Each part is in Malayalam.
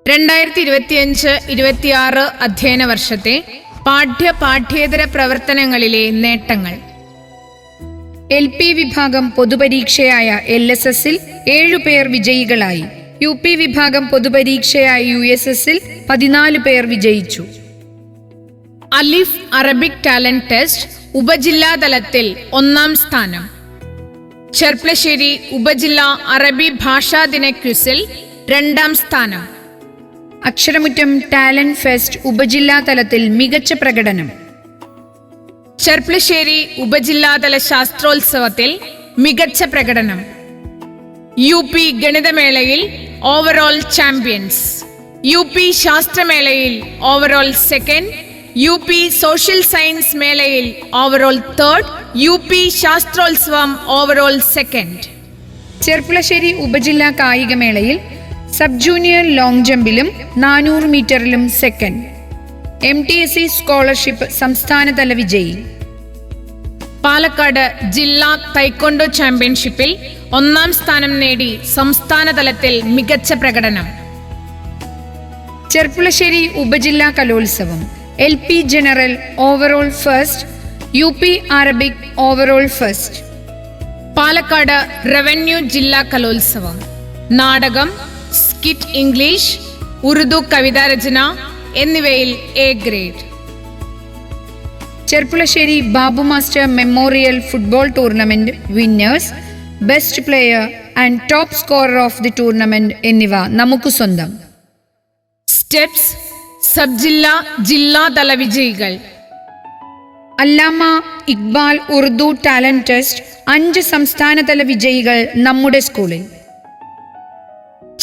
2025-26 അധ്യയന വർഷത്തെ പാഠ്യേതര പ്രവർത്തനങ്ങളിലെ നേട്ടങ്ങൾ. LP വിഭാഗം പൊതുപരീക്ഷയായ LSSൽ 7 പേർ വിജയികളായി. UP വിഭാഗം പൊതുപരീക്ഷയായ USSൽ 14 പേർ വിജയിച്ചു. അലിഫ് അറബിക് ടാലന്റ് ടെസ്റ്റ് ഉപജില്ലാതലത്തിൽ 1-ാം സ്ഥാനം. ചെർപ്പളശ്ശേരി ഉപജില്ലാ അറബി ഭാഷാദിന ക്വിസിൽ 2-ാം സ്ഥാനം. അക്ഷരമുറ്റം ടാലന്റ് ഫെസ്റ്റ് ഉപജില്ലാ തലത്തിൽ മികച്ച പ്രകടനം. ചെർപ്പളശ്ശേരി ഉപജില്ലാതല ശാസ്ത്രോത്സവത്തിൽ മികച്ച പ്രകടനം. UP ഗണിതമേളയിൽ ഓവറോൾ ചാമ്പ്യൻസ്. UP ശാസ്ത്രമേളയിൽ overall second. UP social science മേളയിൽ ഓവറോൾ തേർഡ്. UP ശാസ്ത്രോത്സവം ഓവറോൾ സെക്കൻഡ്. ചെർപ്പളശ്ശേരി ഉപജില്ലാ കായികമേളയിൽ സബ് ജൂനിയർ ലോങ് ജമ്പിലും 400 മീറ്ററിലും സെക്കൻഡ്. MTSE സ്കോളർഷിപ്പ് സംസ്ഥാനതല വിജയി. പാലക്കാട് ജില്ലാ തൈക്കൊണ്ടോ ചാമ്പ്യൻഷിപ്പിൽ 1-ാം സ്ഥാനം നേടി സംസ്ഥാനതലത്തിൽ മികച്ച പ്രകടനം. ചെർപ്പളശ്ശേരി ഉപജില്ലാ കലോത്സവം LP general overall first. UP Arabic overall first. Palakkad revenue ജില്ലാ കലോത്സവം നാടകം, സ്കിറ്റ് ഇംഗ്ലീഷ്, ഉറുദു കവിതാരചന എന്നിവയിൽ A grade. Cherpulassery Babu master memorial football tournament winners, best player and top scorer of the tournament എന്നിവ നമുക്ക് സ്വന്തം. സ്റ്റെപ്സ് സബ് ജില്ലാതല വിജയികൾ. അല്ലാമ ഇക്ബാൽ ഉറുദു ടാലന്റ് ടെസ്റ്റ് 5 സംസ്ഥാനതല വിജയികൾ നമ്മുടെ സ്കൂളിൽ.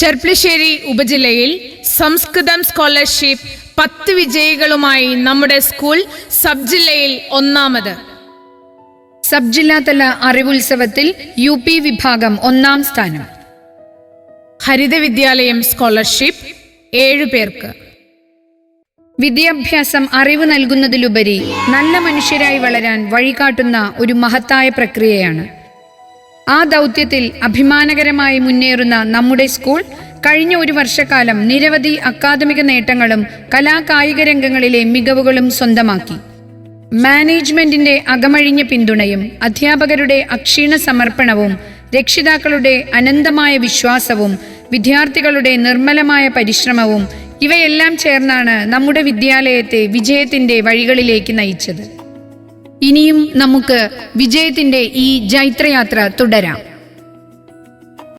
ചെർപ്പളശ്ശേരി ഉപജില്ലയിൽ സംസ്കൃതം സ്കോളർഷിപ്പ് 10 വിജയികളുമായി നമ്മുടെ സ്കൂൾ സബ് ജില്ലയിൽ 1-ാമത്. സബ് ജില്ലാതല അറിവുത്സവത്തിൽ UP വിഭാഗം 1-ാം സ്ഥാനം. ഹരിത വിദ്യാലയം സ്കോളർഷിപ്പ് 7 പേർക്ക്. വിദ്യാഭ്യാസം അറിവ് നൽകുന്നതിലുപരി നല്ല മനുഷ്യരായി വളരാൻ വഴികാട്ടുന്ന ഒരു മഹത്തായ പ്രക്രിയയാണ്. ആ ദൗത്യത്തിൽ അഭിമാനകരമായി മുന്നേറുന്ന നമ്മുടെ സ്കൂൾ കഴിഞ്ഞ ഒരു വർഷക്കാലം നിരവധി അക്കാദമിക നേട്ടങ്ങളും കലാകായിക രംഗങ്ങളിലെ മികവുകളും സ്വന്തമാക്കി. മാനേജ്മെന്റിന്റെ അകമഴിഞ്ഞ പിന്തുണയും അധ്യാപകരുടെ അക്ഷീണ സമർപ്പണവും രക്ഷിതാക്കളുടെ അനന്തമായ വിശ്വാസവും വിദ്യാർത്ഥികളുടെ നിർമ്മലമായ പരിശ്രമവും ഇവയെല്ലാം ചേർന്നാണ് നമ്മുടെ വിദ്യാലയത്തെ വിജയത്തിന്റെ വഴികളിലേക്ക് നയിച്ചത്. ഇനിയും നമുക്ക് വിജയത്തിന്റെ ഈ ജൈത്രയാത്ര തുടരാം.